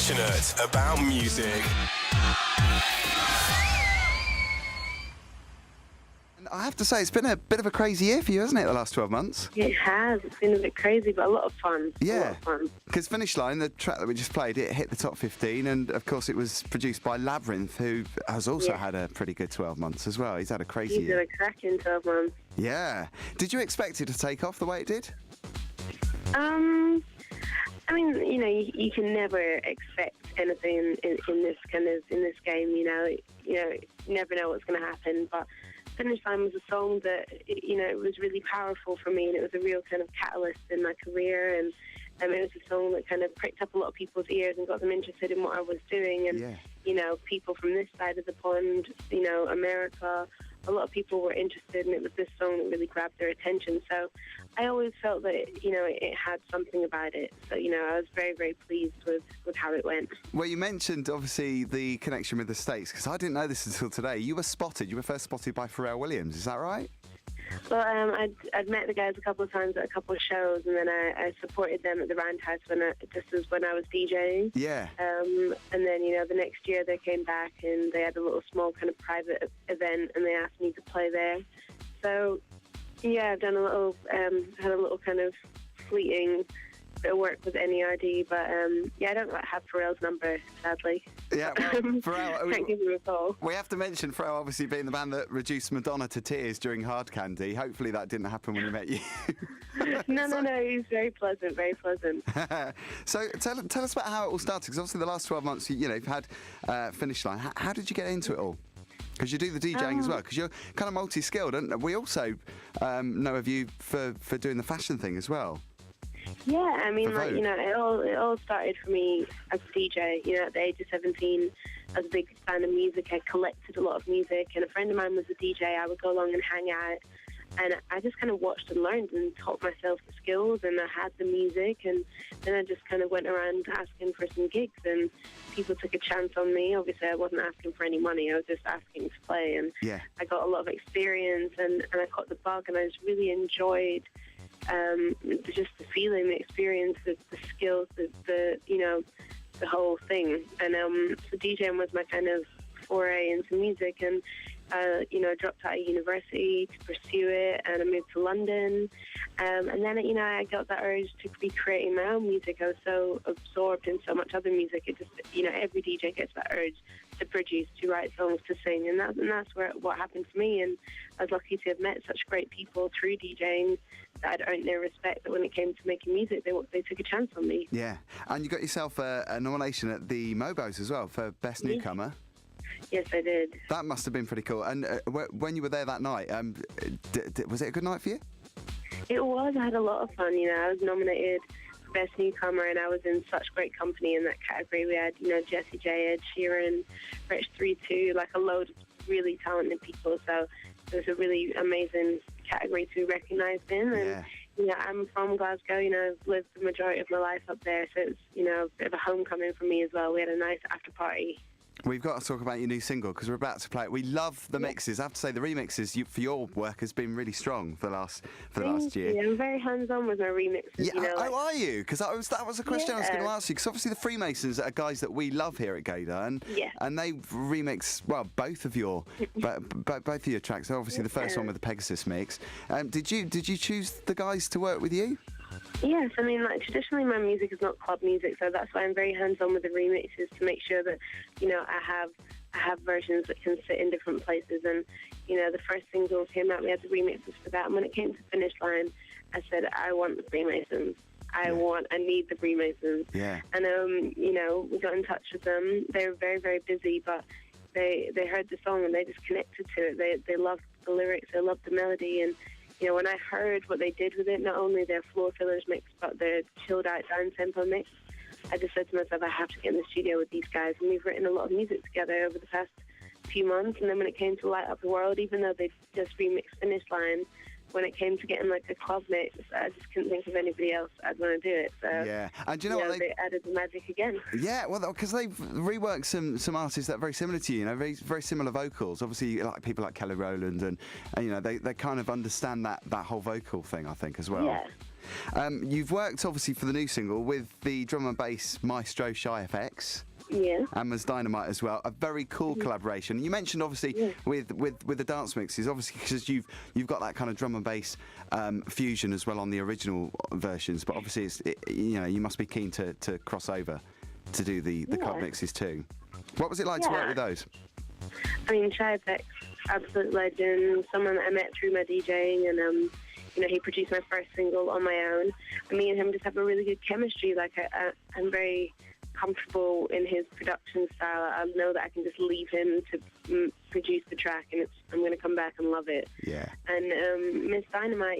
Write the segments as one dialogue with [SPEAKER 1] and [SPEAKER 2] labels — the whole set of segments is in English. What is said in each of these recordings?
[SPEAKER 1] Passionate about music.
[SPEAKER 2] And I have to say, it's been a bit of a crazy year for you, hasn't it, the last 12 months?
[SPEAKER 3] It has. It's been a bit crazy, but a lot of fun.
[SPEAKER 2] Yeah.
[SPEAKER 3] A lot of fun.
[SPEAKER 2] Because Finish Line, the track that we just played, it hit the top 15, and of course it was produced by Labyrinth, who has also had a pretty good 12 months as well. He's had a crazy
[SPEAKER 3] He's
[SPEAKER 2] year.
[SPEAKER 3] had a cracking 12 months.
[SPEAKER 2] Yeah. Did you expect it to take off the way it did?
[SPEAKER 3] I mean, you know, you can never expect anything in this game. You never know what's going to happen. But Finish Line was a song that, it was really powerful for me, and it was a real kind of catalyst in my career. And it was a song that kind of pricked up a lot of people's ears and got them interested in what I was doing. And people from this side of the pond, America, a lot of people were interested, and it was this song that really grabbed their attention. So I always felt that, it had something about it. So, I was very, very pleased with how it went.
[SPEAKER 2] Well, you mentioned, obviously, the connection with the States, because I didn't know this until today. You were first spotted by Pharrell Williams, is that right?
[SPEAKER 3] Well, I'd met the guys a couple of times at a couple of shows, and then I supported them at the Roundhouse when I was DJing.
[SPEAKER 2] Yeah.
[SPEAKER 3] And then, the next year they came back and they had a little small kind of private event, and they asked me to play there. So, yeah, I've done had a little kind of fleeting bit of work with NERD, but I don't have Pharrell's number, sadly.
[SPEAKER 2] Yeah, well, Pharrell,
[SPEAKER 3] can't give him a call.
[SPEAKER 2] We have to mention Pharrell obviously being the band that reduced Madonna to tears during Hard Candy. Hopefully that didn't happen when he met you.
[SPEAKER 3] No, he's very pleasant, very pleasant.
[SPEAKER 2] So tell us about how it all started, because obviously the last 12 months, you've had Finish Line. How did you get into it all? Because you do the DJing as well, because you're kind of multi-skilled, and we also know of you for doing the fashion thing as well.
[SPEAKER 3] Yeah, I mean, it all started for me as a DJ. At the age of 17, I was a big fan of music. I collected a lot of music, and a friend of mine was a DJ. I would go along and hang out, and I just kind of watched and learned and taught myself the skills, and I had the music, and then I just kind of went around asking for some gigs, and people took a chance on me. Obviously, I wasn't asking for any money. I was just asking to play, and I got a lot of experience, and I caught the bug, and I just really enjoyed just the feeling, the experience, the skills, the whole thing. And so DJing was my kind of foray into music, and I dropped out of university to pursue it, and I moved to London, and then I got that urge to be creating my own music. I was so absorbed in so much other music. It just, every DJ gets that urge to produce, to write songs, to sing, and that's what happened to me. And I was lucky to have met such great people through DJing that I'd earned their respect, that when it came to making music, they took a chance on me. Yeah, and you got yourself a nomination at the Mobos as well for Best Newcomer. Yes, I did.
[SPEAKER 2] That must have been pretty cool. And when you were there that night, was it a good night for you?
[SPEAKER 3] It was. I had a lot of fun. I was nominated for Best Newcomer, and I was in such great company in that category. We had, Jessie J, Ed Sheeran, Rich 32, like a load of really talented people. So it was a really amazing category to be recognised in. And I'm from Glasgow. I've lived the majority of my life up there, so it's a bit of a homecoming for me as well. We had a nice after party.
[SPEAKER 2] We've got to talk about your new single, because we're about to play it. We love the mixes. I have to say, the remixes for your work has been really strong for the last year.
[SPEAKER 3] Yeah, I'm very hands-on with my remixes.
[SPEAKER 2] Yeah, are you? Because that was a question I was going to ask you. Because obviously the Freemasons are guys that we love here at Gaydar, and they remix both of your tracks. Obviously the first one with the Pegasus mix. Did you choose the guys to work with you?
[SPEAKER 3] Yes, I mean, traditionally my music is not club music, so that's why I'm very hands-on with the remixes, to make sure that, I have versions that can sit in different places. And, the first single came out, we had the remixes for that, and when it came to Finish Line, I said, I want the Freemasons. I need the Freemasons. Yeah. And, we got in touch with them. They were very, very busy, but they heard the song and they just connected to it. They loved the lyrics, they loved the melody, and when I heard what they did with it, not only their floor fillers mix, but their chilled out down tempo mix, I just said to myself, I have to get in the studio with these guys. And we've written a lot of music together over the past few months. And then when it came to Light Up the World, even though they just remixed Finish Line, when it came to getting like a club mix, I just couldn't think of anybody else I'd want to do it. So
[SPEAKER 2] yeah, and do you know what
[SPEAKER 3] they added the magic again.
[SPEAKER 2] Yeah, well, because they've reworked some artists that are very similar to you. You know, very similar vocals. Obviously, like people like Kelly Rowland, and you know they kind of understand that whole vocal thing, I think, as well.
[SPEAKER 3] Yeah.
[SPEAKER 2] You've worked obviously for the new single with the drum and bass maestro Shy FX.
[SPEAKER 3] Yeah.
[SPEAKER 2] And was Dynamite as well. A very cool collaboration. You mentioned obviously with the dance mixes, obviously because you've got that kind of drum and bass fusion as well on the original versions. But obviously you must be keen to cross over to do the club mixes too. What was it like to work with those?
[SPEAKER 3] I mean, Shy FX, absolute legend. Someone that I met through my DJing, and he produced my first single on my own. And me and him just have a really good chemistry. Like I'm very comfortable in his production style. I know that I can just leave him to produce the track, and I'm going to come back and love it.
[SPEAKER 2] Yeah.
[SPEAKER 3] And Miss Dynamite,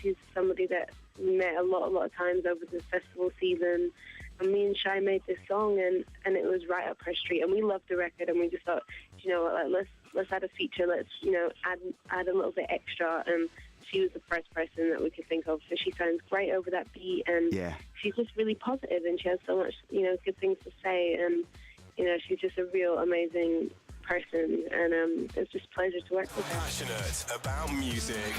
[SPEAKER 3] she's somebody that we met a lot of times over the festival season. And me and Shy made this song, and it was right up her street. And we loved the record, and we just thought, you know what, let's add a feature. Let's add a little bit extra. And she was the first person that we could think of. So she sounds great over that beat, and she's just really positive, and she has so much, good things to say, and she's just a real amazing person, and it's just a pleasure to work with her.
[SPEAKER 1] Passionate about music.